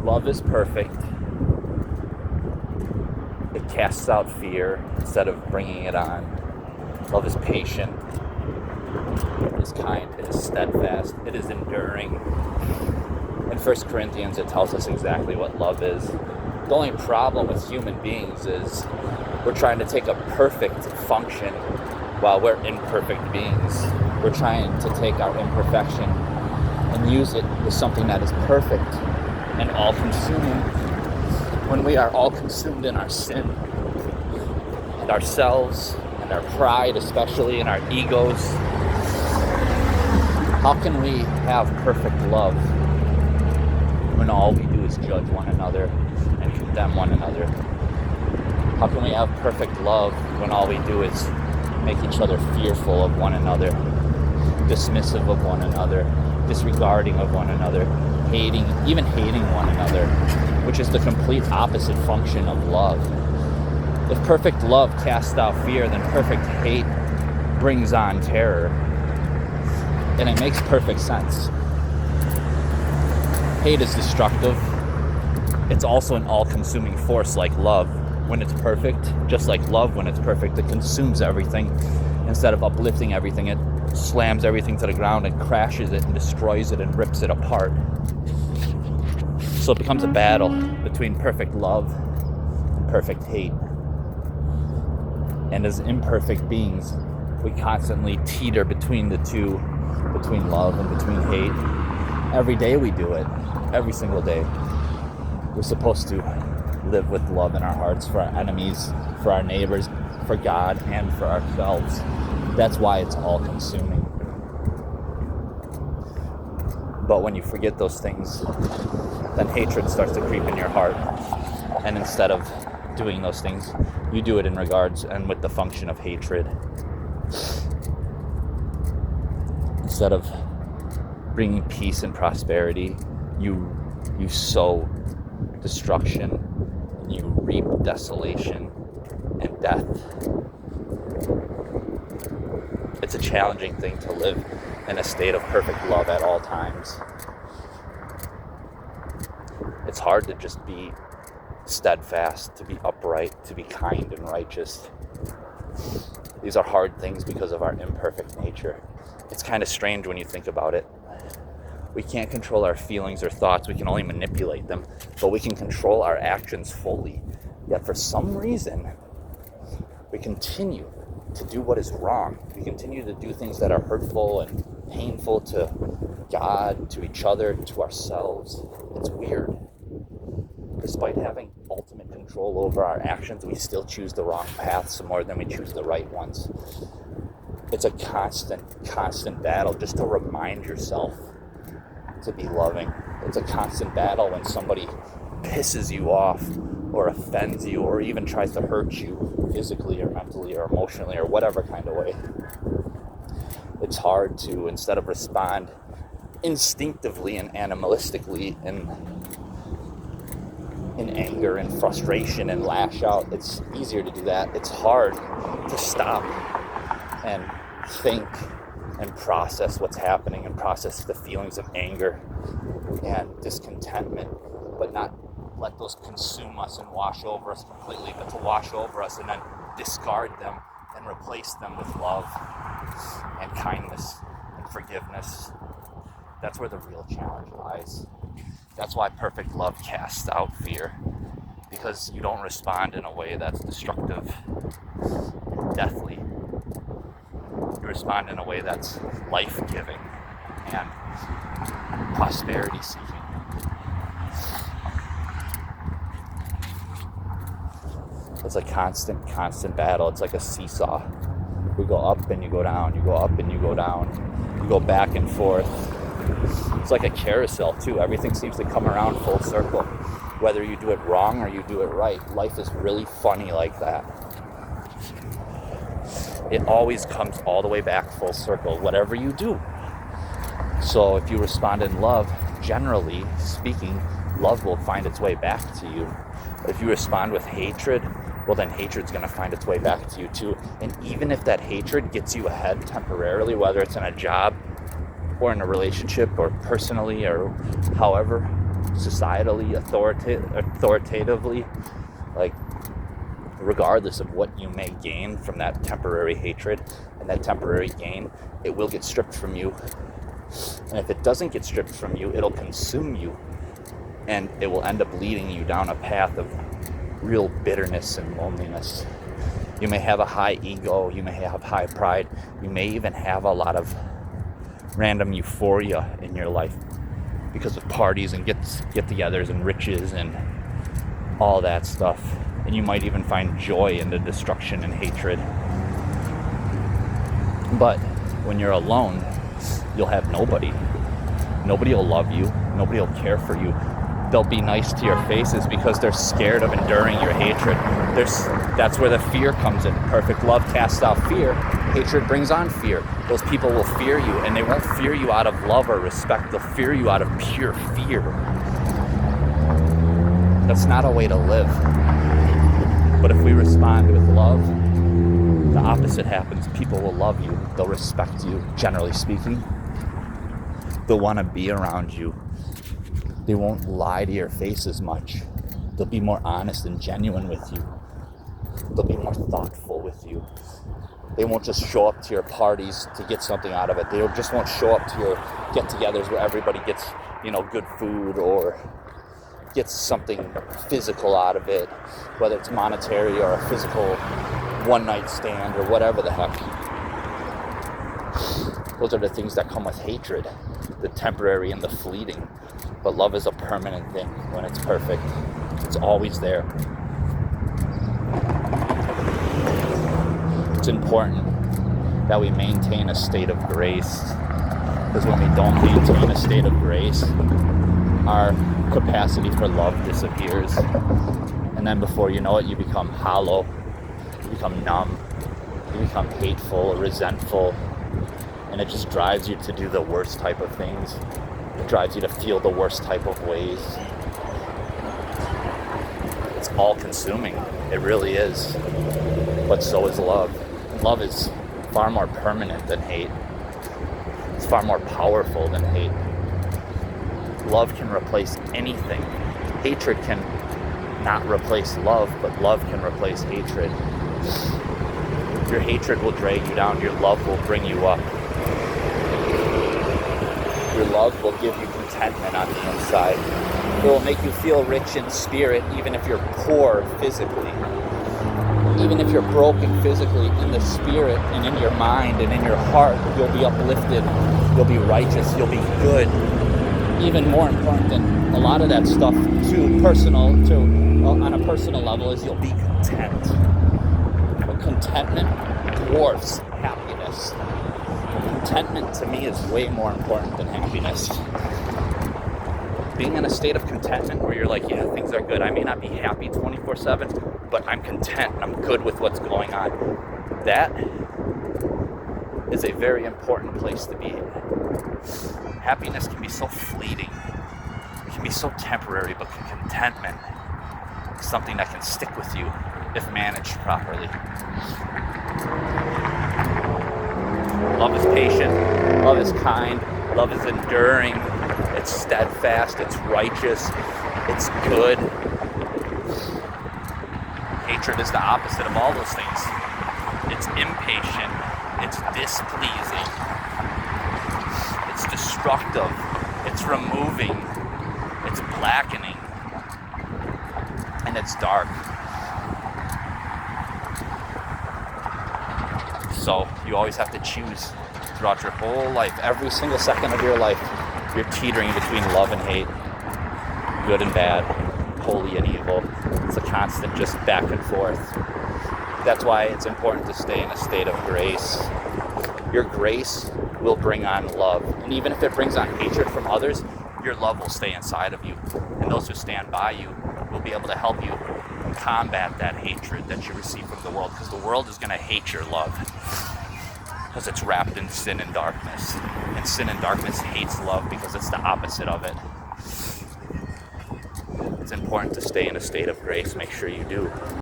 Love is perfect. It casts out fear instead of bringing it on. Love is patient. It is kind. It is steadfast. It is enduring. In 1 Corinthians, it tells us exactly what love is. The only problem with human beings is we're trying to take a perfect function while we're imperfect beings. We're trying to take our imperfection and use it with something that is perfect and all-consuming. When we are all consumed in our sin and ourselves and our pride, especially in our egos, how can we have perfect love when all we do is judge one another and condemn one another? How can we have perfect love when all we do is make each other fearful of one another, dismissive of one another, disregarding of one another, even hating one another, which is the complete opposite function of love? If perfect love casts out fear, then perfect hate brings on terror. And it makes perfect sense. Hate is destructive. It's also an all-consuming force like love. When it's perfect, just like love when it's perfect, it consumes everything. Instead of uplifting everything, it slams everything to the ground and crashes it and destroys it and rips it apart. So it becomes a battle between perfect love and perfect hate. And as imperfect beings, we constantly teeter between the two, between love and between hate. Every day we do it, every single day. We're supposed to live with love in our hearts for our enemies, for our neighbors, for God, and for ourselves. That's why it's all-consuming. But when you forget those things, then hatred starts to creep in your heart. And instead of doing those things, you do it in regards and with the function of hatred. Instead of bringing peace and prosperity, you sow destruction and you reap desolation and death. It's a challenging thing to live in a state of perfect love at all times. It's hard to just be steadfast, to be upright, to be kind and righteous. These are hard things because of our imperfect nature. It's kind of strange when you think about it. We can't control our feelings or thoughts. We can only manipulate them, but we can control our actions fully. Yet for some reason, we continue to do what is wrong. We continue to do things that are hurtful and painful to God, to each other, to ourselves. It's weird. Despite having ultimate control over our actions, we still choose the wrong paths more than we choose the right ones. It's a constant battle just to remind yourself to be loving. It's a constant battle when somebody pisses you off or offends you or even tries to hurt you physically or mentally or emotionally or whatever kind of way. It's hard to, instead of respond instinctively and animalistically in anger and frustration and lash out, it's easier to do that. It's hard to stop and think and process what's happening and process the feelings of anger and discontentment, but not let those consume us and wash over us completely, but to wash over us and then discard them and replace them with love and kindness and forgiveness. That's where the real challenge lies. That's why perfect love casts out fear, because you don't respond in a way that's destructive and deathly. You respond in a way that's life-giving and prosperity-seeking. It's a constant battle. It's like a seesaw. You go up and you go down. You go up and you go down. You go back and forth. It's like a carousel, too. Everything seems to come around full circle. Whether you do it wrong or you do it right. Life is really funny like that. It always comes all the way back full circle, whatever you do. So if you respond in love, generally speaking, love will find its way back to you. But if you respond with hatred, well, then hatred's going to find its way back to you too. And even if that hatred gets you ahead temporarily, whether it's in a job or in a relationship or personally or however, societally, authoritatively, like, regardless of what you may gain from that temporary hatred and that temporary gain, it will get stripped from you. And if it doesn't get stripped from you, it'll consume you, and it will end up leading you down a path of real bitterness and loneliness. You may have a high ego, you may have high pride, you may even have a lot of random euphoria in your life because of parties and get-togethers and riches and all that stuff. And you might even find joy in the destruction and hatred. But when you're alone, you'll have nobody. Nobody will love you. Nobody will care for you. They'll be nice to your faces because they're scared of enduring your hatred. That's where the fear comes in. Perfect love casts out fear. Hatred brings on fear. Those people will fear you, and they won't fear you out of love or respect. They'll fear you out of pure fear. That's not a way to live. But if we respond with love, the opposite happens. People will love you. They'll respect you, generally speaking. They'll want to be around you. They won't lie to your face as much. They'll be more honest and genuine with you. They'll be more thoughtful with you. They won't just show up to your parties to get something out of it. They just won't show up to your get-togethers where everybody gets, good food or gets something physical out of it, whether it's monetary or a physical one-night stand or whatever the heck. Those are the things that come with hatred, the temporary and the fleeting. But love is a permanent thing when it's perfect. It's always there. It's important that we maintain a state of grace, because when we don't maintain a state of grace, our capacity for love disappears. And then before you know it, you become hollow, you become numb, you become hateful or resentful, and it just drives you to do the worst type of things. It drives you to feel the worst type of ways. It's all-consuming. It really is. But so is love. Love is far more permanent than hate. It's far more powerful than hate. Love can replace anything. Hatred can not replace love, but love can replace hatred. Your hatred will drag you down. Your love will bring you up. Your love will give you contentment on the inside. It will make you feel rich in spirit, even if you're poor physically. Even if you're broken physically, in the spirit and in your mind and in your heart, you'll be uplifted. You'll be righteous. You'll be good. Even more important than a lot of that stuff on a personal level is you'll be content. But contentment dwarfs happiness. Contentment to me is way more important than happiness. Being in a state of contentment where you're like, yeah, things are good. I may not be happy 24/7, but I'm content. I'm good with what's going on. That is a very important place to be. Happiness can be so fleeting. It can be so temporary, but contentment is something that can stick with you if managed properly. Love is patient. Love is kind. Love is enduring. It's steadfast. It's righteous. It's good. Hatred is the opposite of all those things. It's impatient. It's displeasing. It's destructive. It's removing. It's blackening. And it's dark. So you always have to choose throughout your whole life. Every single second of your life, you're teetering between love and hate, good and bad, holy and evil. It's a constant just back and forth. That's why it's important to stay in a state of grace. Your grace will bring on love. And even if it brings on hatred from others, your love will stay inside of you. And those who stand by you will be able to help you combat that hatred that you receive from the world, because the world is going to hate your love because it's wrapped in sin and darkness, and sin and darkness hates love because it's the opposite of it. It's important to stay in a state of grace. Make sure you do.